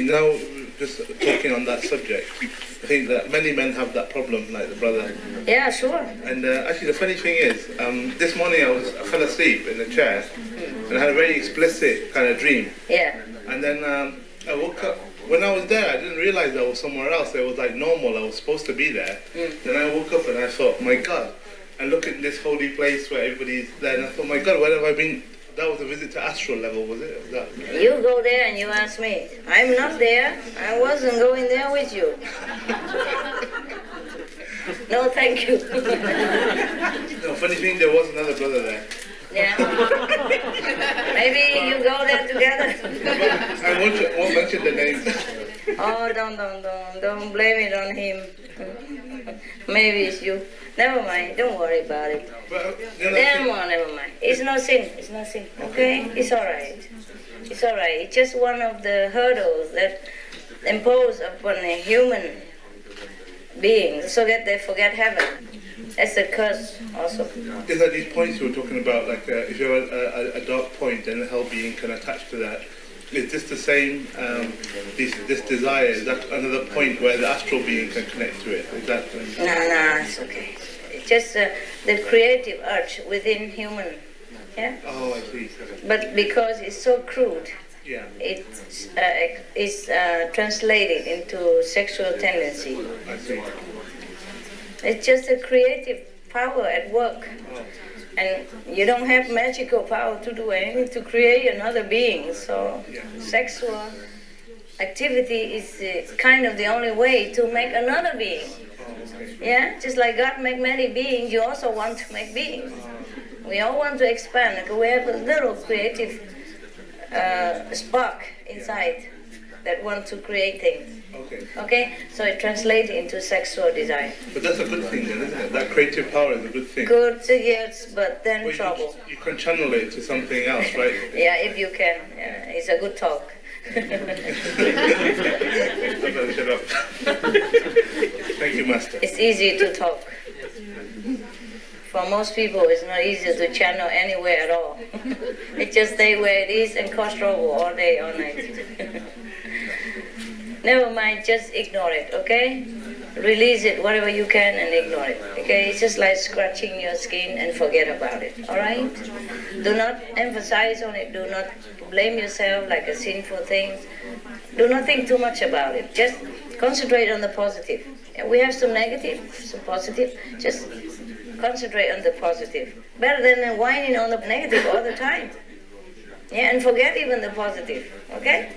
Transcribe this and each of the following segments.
now just talking on that subject, I think that many men have that problem, like the brother. Yeah, sure. And actually, the funny thing is, this morning I fell asleep in a chair, and I had a very explicit kind of dream. Yeah. And then I woke up. When I was there, I didn't realize I was somewhere else. It was like normal. I was supposed to be there. Then I woke up and I thought, my God. I look at this holy place where everybody's there, and I thought, my God, where have I been? That was a visit to astral level, was it? Was that... You go there and you ask me. I'm not there. I wasn't going there with you. No, thank you. No, funny thing, there was another brother there. Yeah. Maybe you go there together. I won't mention the name. Oh, don't blame it on him. Maybe it's you. Never mind. Don't worry about it. But, Never mind. It's no sin. It's no sin. Okay? It's all right. It's all right. It's just one of the hurdles that impose upon a human being so that they forget heaven. That's a curse also. Is that these points you were talking about, like if you have a dark point and a hell being can attach to that, is this the same, this desire, is that another point where the astral being can connect to it? Is that... No, it's okay. It's just the creative urge within human, yeah? Oh, I see. But because it's so crude, yeah, it's translated into sexual tendency. I see. It's just a creative power at work. Oh. And you don't have magical power to do anything to create another being. So sexual activity is kind of the only way to make another being. Yeah, just like God make many beings, you also want to make beings. We all want to expand. Like we have a little creative spark inside that want to create things. Okay, so it translates into sexual desire. But that's a good thing then, isn't it? That creative power is a good thing. Good, yes, but then well, trouble. You can channel it to something else, right? Yeah, if you can. Yeah, it's a good talk. I better shut up. Thank you, Master. It's easy to talk. For most people, it's not easy to channel anywhere at all. It just stay where it is and cause trouble all day, all night. Never mind, just ignore it, okay? Release it, whatever you can, and ignore it, okay? It's just like scratching your skin and forget about it, all right? Do not emphasize on it. Do not blame yourself like a sinful thing. Do not think too much about it. Just concentrate on the positive. We have some negative, some positive. Just concentrate on the positive. Better than whining on the negative all the time. Yeah, and forget even the positive, okay?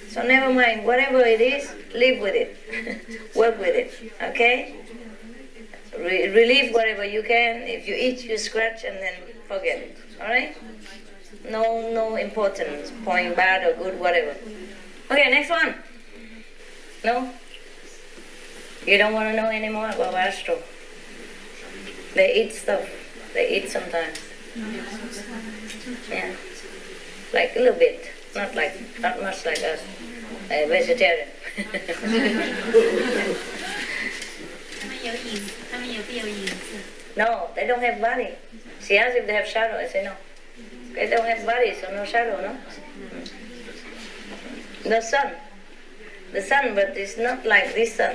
So never mind, whatever it is, live with it, work with it, okay? Relieve whatever you can. If you eat, you scratch and then forget it, all right? No importance, point bad or good, whatever. Okay, next one. No? You don't want to know anymore about astral? They eat stuff. They eat sometimes. Yeah, like a little bit. Not much like us, a vegetarian. No, they don't have body. She asked if they have shadow. I say no. They don't have body, so no shadow, no? The sun, but it's not like this sun.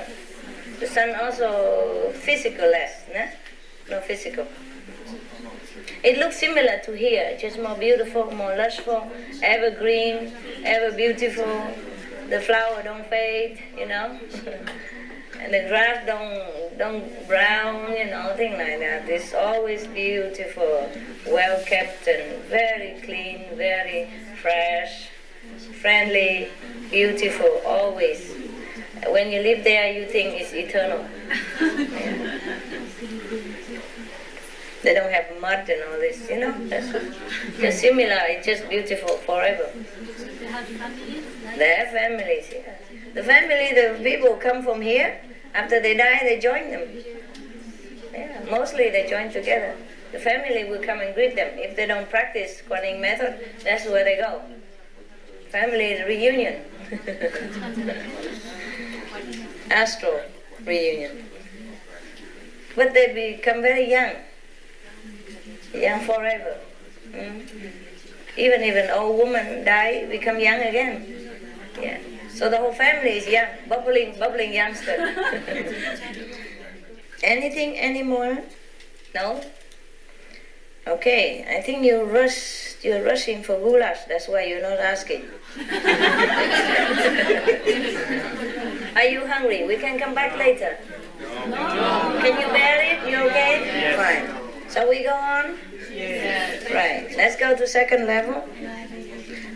The sun also physical less, no physical. It looks similar to here, just more beautiful, more lushful, evergreen, ever beautiful. The flower don't fade, you know, and the grass don't brown, you know, thing like that. It's always beautiful, well kept, and very clean, very fresh, friendly, beautiful, always. When you live there, you think it's eternal. Yeah. They don't have mud and all this, you know. That's just similar. It's just beautiful forever. They have families, yeah. The family, the people come from here. After they die, they join them. Yeah, mostly they join together. The family will come and greet them. If they don't practice Kuan method, that's where they go. Family reunion. Astral reunion. But they become very young. Young forever. Even if an old woman die, become young again. Yeah. So the whole family is young, bubbling youngster. Anything anymore? No? Okay, I think you're rushing for goulash, that's why you're not asking. Are you hungry? We can come back later. No. Can you bear it? You okay? Yes. Fine. So we go on? Yes. Right, let's go to second level.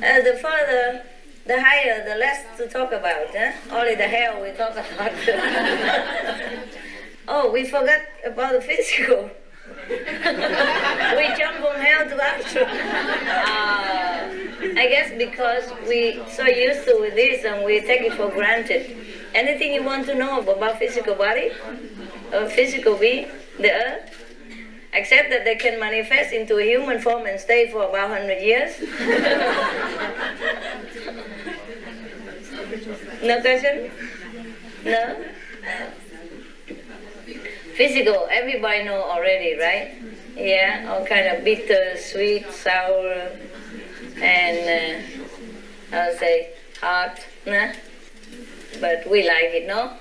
The further, the higher, the less to talk about. Only the hell we talk about. Oh, we forgot about the physical. We jump from hell to astral. I guess because we so used to this and we take it for granted. Anything you want to know about physical body or physical being, the earth? Except that they can manifest into a human form and stay for about 100 years. No question? No? Physical, everybody know already, right? Yeah, all kind of bitter, sweet, sour, and I'll say hot, nah? But we like it, no?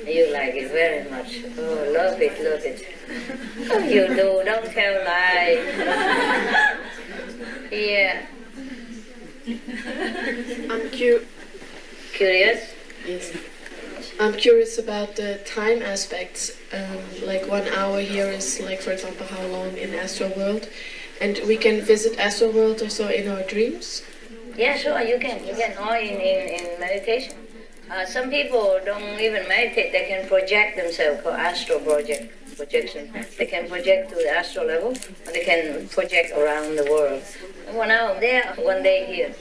You like it very much. Oh, love it, love it. Oh, you do, don't tell lies. Yeah. I'm Curious? Yes. I'm curious about the time aspects. Like 1 hour here is like, for example, how long in astral world, and we can visit astral world also in our dreams. Yeah, sure, you can, or in meditation. Some people don't even meditate, they can project themselves, called astral projection. They can project to the astral level, or they can project around the world. 1 hour there, 1 day here.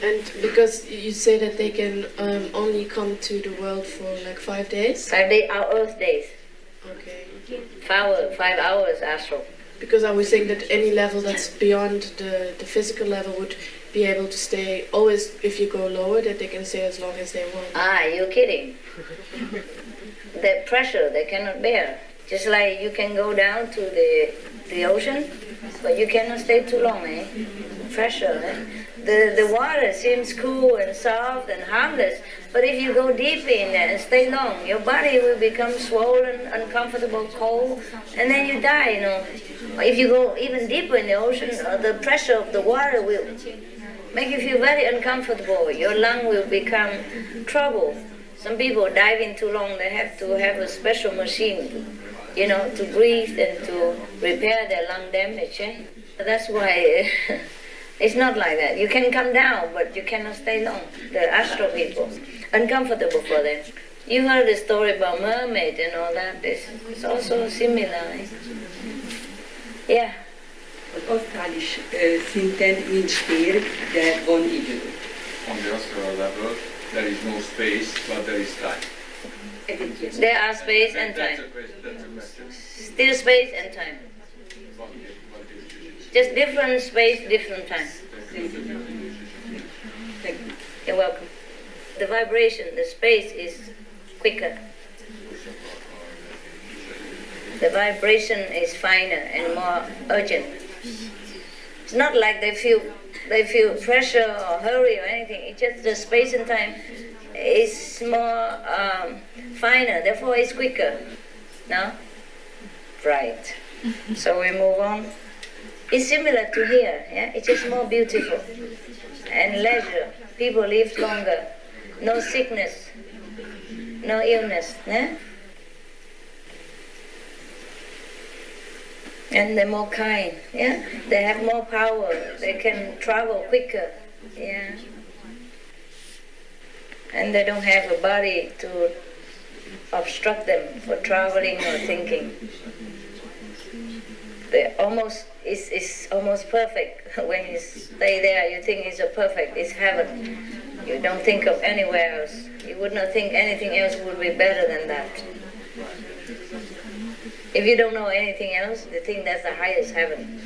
And because you say that they can only come to the world for like 5 days? 5 days, our Earth days. Okay. 5 hours astral. Because I was saying that any level that's beyond the physical level would be able to stay always, if you go lower, that they can stay as long as they want. Ah, you're kidding. The pressure they cannot bear. Just like you can go down to the ocean, but you cannot stay too long, eh? Pressure, eh? The water seems cool and soft and harmless, but if you go deep in there and stay long, your body will become swollen, uncomfortable, cold, and then you die, you know. Or if you go even deeper in the ocean, the pressure of the water will make you feel very uncomfortable. Your lung will become trouble. Some people dive in too long, they have to have a special machine, you know, to breathe and to repair their lung damage. Eh? That's why it's not like that. You can come down, but you cannot stay long. The astral people, uncomfortable for them. You heard the story about mermaid and all that. It's also similar. Eh? Yeah. Az asztrális szinten nincs tér, de van idő. On the astral level, there is no space, but there is time. There are space and time. That's a question. Still space and time. Just different space, different time. You're welcome. The vibration, the space is quicker. The vibration is finer and more urgent. It's not like they feel pressure or hurry or anything. It's just the space and time is more finer, therefore it's quicker. No? Right. So we move on. It's similar to here, yeah? It's just more beautiful. And leisure. People live longer. No sickness. No illness. Yeah? And they're more kind, yeah? They have more power. They can travel quicker, yeah? And they don't have a body to obstruct them for traveling or thinking. It's almost perfect. When you stay there, you think it's a perfect, it's heaven. You don't think of anywhere else. You would not think anything else would be better than that. If you don't know anything else, you think that's the highest heaven.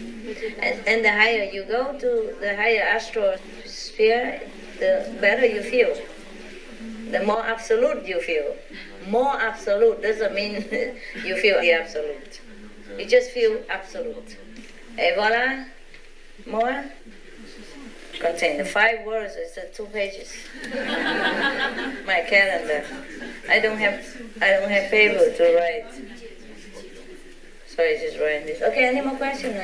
And the higher you go to the higher astral sphere, the better you feel. The more absolute you feel. More absolute doesn't mean you feel the absolute. You just feel absolute. Et voilà. More? contain the 5 words. It's 2 pages. My calendar. I don't have paper to write. So I just write this. Okay, any more questions?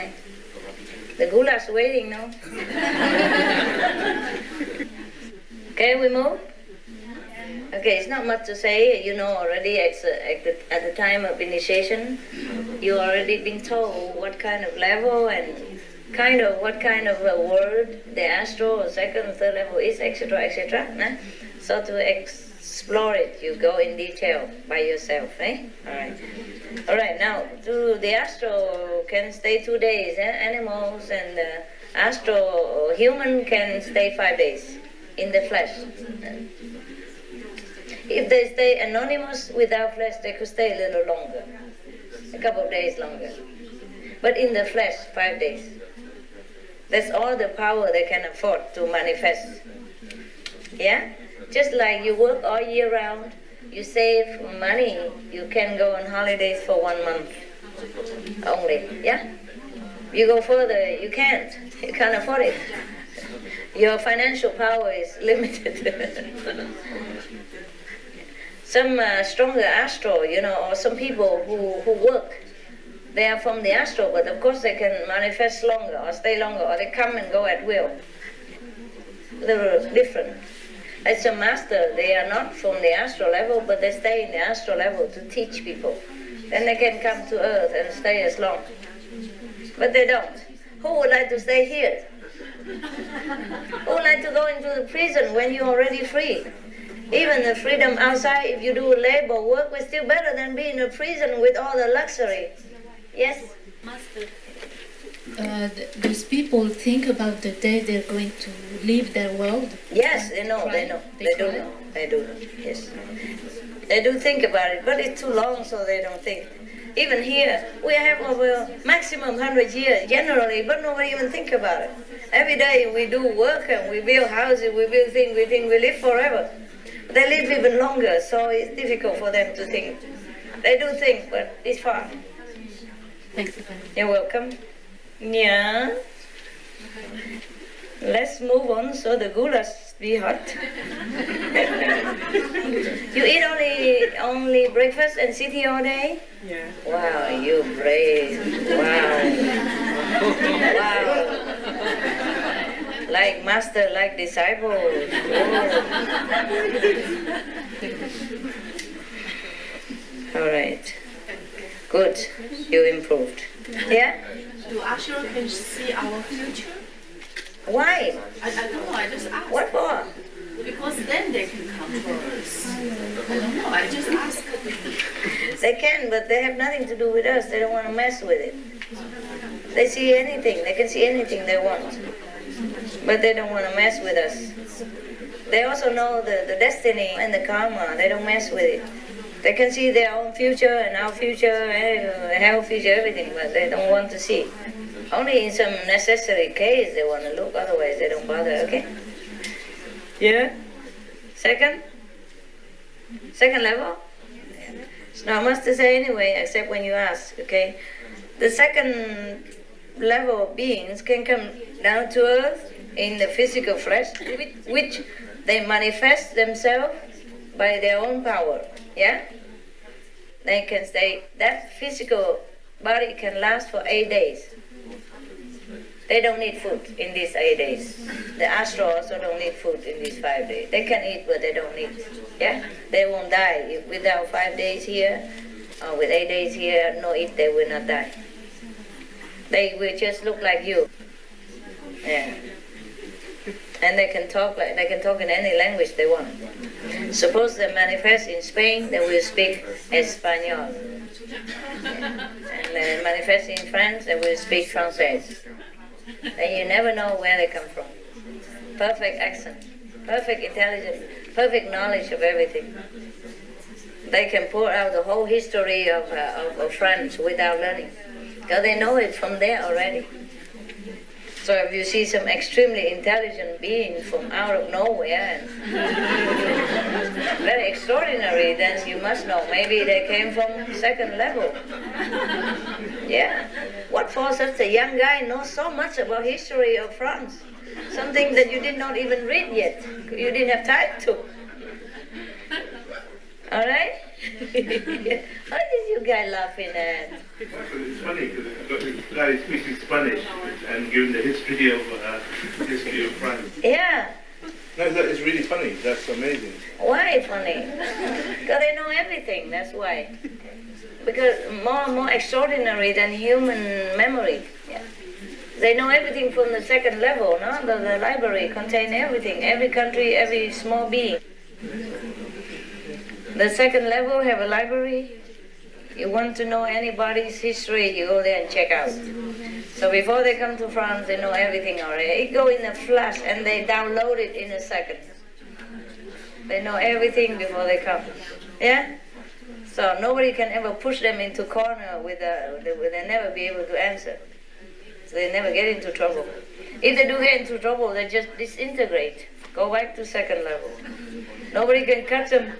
The goulash waiting now. Okay, we move? Okay, it's not much to say. You know already at the time of initiation, you already been told what kind of level and what kind of a word the astral or second or third level is, etc., etc. Nah? So to explore it, you go in detail by yourself. All right. Now, the astral can stay 2 days. Animals and astral or human can stay 5 days in the flesh. If they stay anonymous without flesh, they could stay a little longer, a couple of days longer. But in the flesh, 5 days. That's all the power they can afford to manifest. Yeah? Just like you work all year round, you save money, you can go on holidays for 1 month only. Yeah? You go further, you can't afford it. Your financial power is limited. Some stronger astral, or some people who work, they are from the astral, but of course they can manifest longer or stay longer, or they come and go at will. They're different. As a master, they are not from the astral level, but they stay in the astral level to teach people. Then they can come to earth and stay as long. But they don't. Who would like to stay here? Who would like to go into the prison when you're already free? Even the freedom outside, if you do labor work, is still better than being in a prison with all the luxury. Yes? Master, these people think about the day they're going to leave their world? Yes, they know. They do know. Yes. They do think about it, but it's too long, so they don't think. Even here, we have over maximum 100 years generally, but nobody even think about it. Every day we do work and we build houses, we build things, we think we live forever. They live even longer, so it's difficult for them to think. They do think, but it's far. Thanks. You're welcome. Yeah. Let's move on so the goulash be hot. You eat only breakfast and sit here all day? Yeah. Wow, you brave. Wow. Like master, like disciple. All right. Good. You improved. Yeah? Do astral can see our future? Why? I don't know, I just asked. What for? Because then they can control us. I don't know, I just asked. They can, but they have nothing to do with us. They don't want to mess with it. They see anything. They can see anything they want. But they don't want to mess with us. They also know the destiny and the karma. They don't mess with it. They can see their own future and our future, and our future, everything, but they don't want to see. Only in some necessary case they want to look, otherwise they don't bother, okay? Yeah? Second level? Now, I must say anyway, except when you ask, okay? The second level of beings can come down to earth in the physical flesh, which they manifest themselves by their own power, yeah? They can stay, that physical body can last for 8 days. They don't need food in these 8 days. The astral also don't need food in these 5 days. They can eat, but they don't need, yeah? They won't die. If without 5 days here, or with 8 days here, no eat, they will not die. They will just look like you. Yeah. And they can talk in any language they want. Suppose they manifest in Spain, they will speak Espanol. And they manifest in France, they will speak Francais. And you never know where they come from. Perfect accent, perfect intelligence, perfect knowledge of everything. They can pour out the whole history of France without learning, because they know it from there already. So if you see some extremely intelligent being from out of nowhere, and very extraordinary, then you must know maybe they came from second level. Yeah. What for such a young guy knows so much about history of France? Something that you did not even read yet. You didn't have time to. All right? What is you guys laughing at? It's funny because the guy is speaking Spanish and giving the history of France. Yeah. No, that is really funny. That's amazing. Why funny? Because they know everything, that's why. Because more extraordinary than human memory. Yeah. They know everything from the second level, no? The library contains everything, every country, every small being. The second level have a library. You want to know anybody's history, you go there and check out. So before they come to France, they know everything already. It go in a flash and they download it in a second. They know everything before they come. Yeah? So nobody can ever push them into corner where they'll never be able to answer. So they never get into trouble. If they do get into trouble, they just disintegrate. Go back to second level. Nobody can catch them.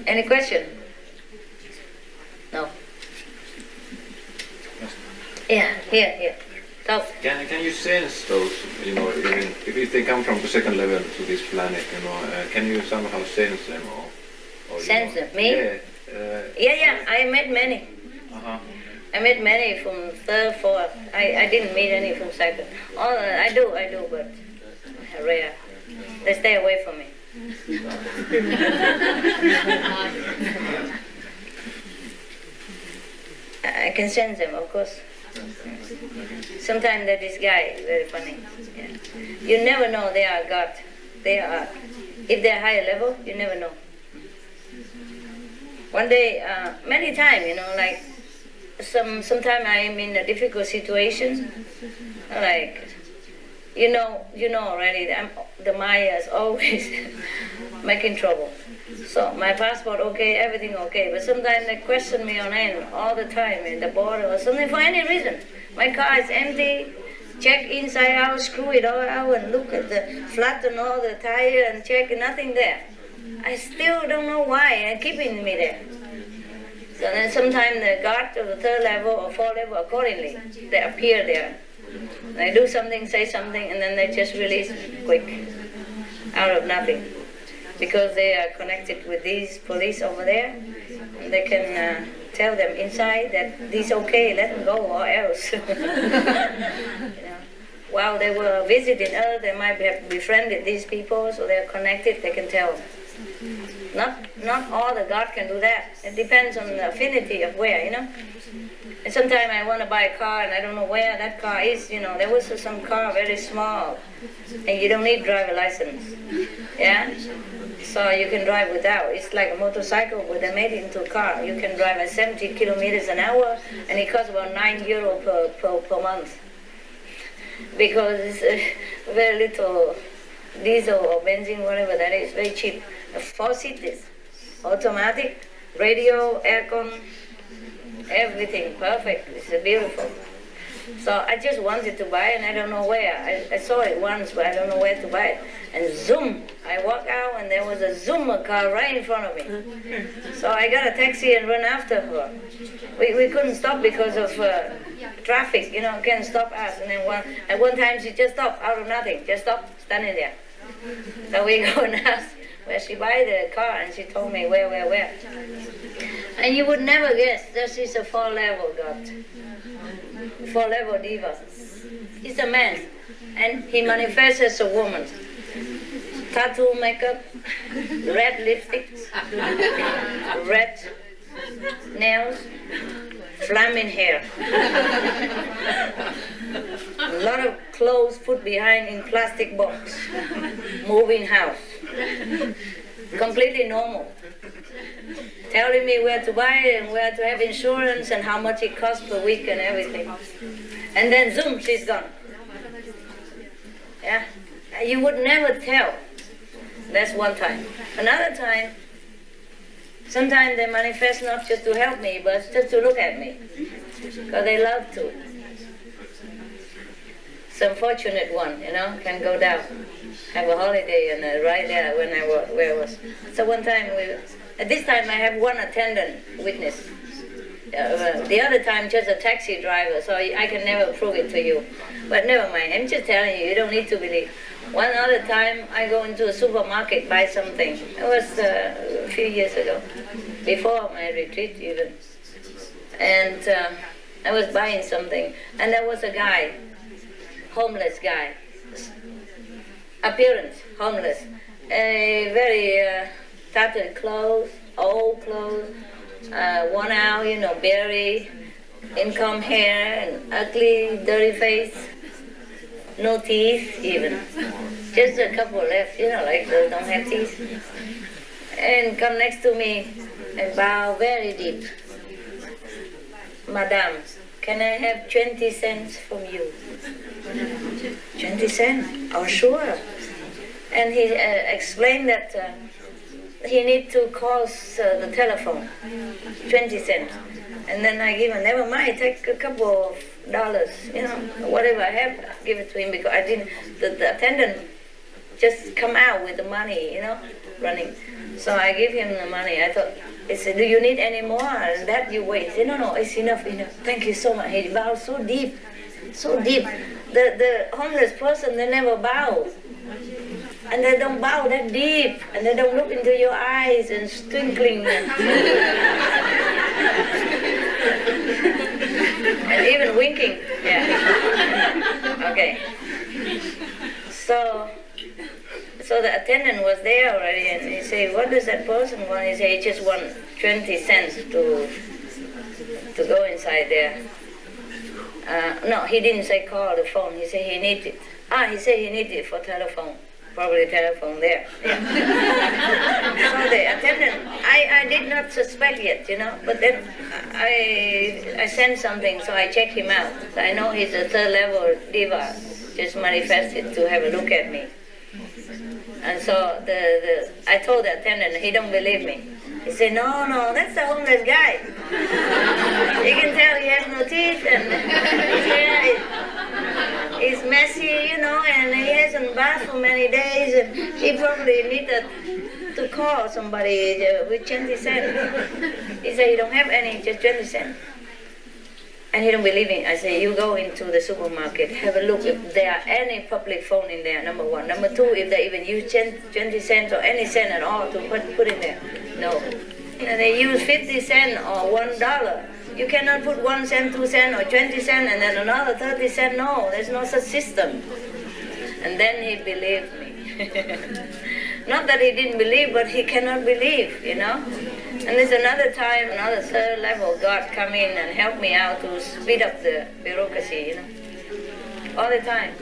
Any question? No. Yeah, here. Talk. Can you sense those, even if they come from the second level to this planet, can you somehow sense them or Sense them? Me? Yeah. Yeah, I met many. Uh-huh. I met many from third, fourth. I didn't meet any from second. Oh, I do, but rare. They stay away from me. I can sense them, of course. Sometimes that this guy is very funny. Yeah. You never know they are God. If they're higher level, you never know. One day, many times, like sometime I am in a difficult situation, like you know already that the Maya is always making trouble. So my passport okay, everything okay, but sometimes they question me on end all the time in the border or something for any reason. My car is empty, check inside out, screw it all out and look at the flatten all the tire and check, nothing there. I still don't know why and keeping me there. So then sometimes the guard of the third level or fourth level accordingly, they appear there. They do something, say something, and then they just release quick, out of nothing. Because they are connected with these police over there, and they can tell them inside that this okay, let them go or else. While they were visiting us, they might have befriended these people, so they're connected, they can tell. Not all the God can do that. It depends on the affinity of where, And sometimes I want to buy a car and I don't know where that car is, There was some car very small, and you don't need driver license, yeah? So you can drive without. It's like a motorcycle, but they made it into a car. You can drive at 70 kilometers an hour, and it costs about €9 per month. Because it's very little diesel or benzene, whatever that is, very cheap. 4 seaters, automatic, radio, aircon, everything perfect. It's beautiful. So I just wanted to buy it, and I don't know where. I saw it once, but I don't know where to buy it. And zoom, I walk out, and there was a Zoomer car right in front of me. So I got a taxi and ran after her. We couldn't stop because of traffic, can't stop us. And then at one time she just stopped out of nothing, just stopped standing there. So we go and ask where she buy the car, and she told me where. And you would never guess this is a 4-level God. 4-level diva. He's a man, and he manifests as a woman. Tattoo makeup, red lipsticks, red nails, flaming hair. A lot of clothes put behind in plastic box. Moving house. Completely normal. Telling me where to buy it and where to have insurance and how much it costs per week and everything. And then zoom, she's gone. Yeah, you would never tell. That's one time. Another time, sometimes they manifest not just to help me, but just to look at me. Because they love to. Some fortunate one, can go down, have a holiday, and right there when I was. So one time, at this time I have one attendant witness. The other time, just a taxi driver, so I can never prove it to you. But never mind, I'm just telling you, you don't need to believe. One other time, I go into a supermarket, buy something. It was a few years ago, before my retreat even. And I was buying something, and there was a guy, homeless guy, appearance, homeless, very tattered clothes, old clothes, worn out, berry, income hair, and ugly, dirty face, no teeth even, just a couple left, like those don't have teeth. And come next to me and bow very deep. Madam, can I have 20 cents from you? 20 cents? Oh, sure. And he explained that he need to call the telephone, 20 cents. And then I give him, never mind, take a couple of dollars, whatever I have, give it to him, because I didn't, the attendant just come out with the money, running. So I give him the money. I thought, he said, do you need any more? And that you wait. He said, no, it's enough. Thank you so much. He bowed so deep, so deep. The homeless person, they never bow. And they don't bow that deep. And they don't look into your eyes and twinkling. And even winking. Yeah. Okay. So the attendant was there already, and he said, what does that person want? He said, he just want 20 cents to go inside there. No, he didn't say call the phone. He said he needed it. He said he needed it for telephone. Probably telephone there. Yeah. So the attendant, I did not suspect yet, but then I sent something, so I checked him out. So I know he's a third level diva, just manifested to have a look at me. And so I told the attendant, he don't believe me. He said, no, that's the homeless guy. You can tell he has no teeth, and his hair is messy, and he hasn't bathed for many days, and he probably needed to call somebody with 20 cents. He said, he don't have any, just 20 cents. And he don't believe me. I say, you go into the supermarket, have a look if there are any public phone in there, number one. Number two, if they even use 20 cents or any cent at all to put in there. No. And they use 50 cents or $1. You cannot put 1 cent, 2 cents, or 20 cents, and then another 30 cents. No, there's no such system. And then he believed me. Not that he didn't believe, but he cannot believe, And there's another time, another third level, God come in and help me out to speed up the bureaucracy, All the time.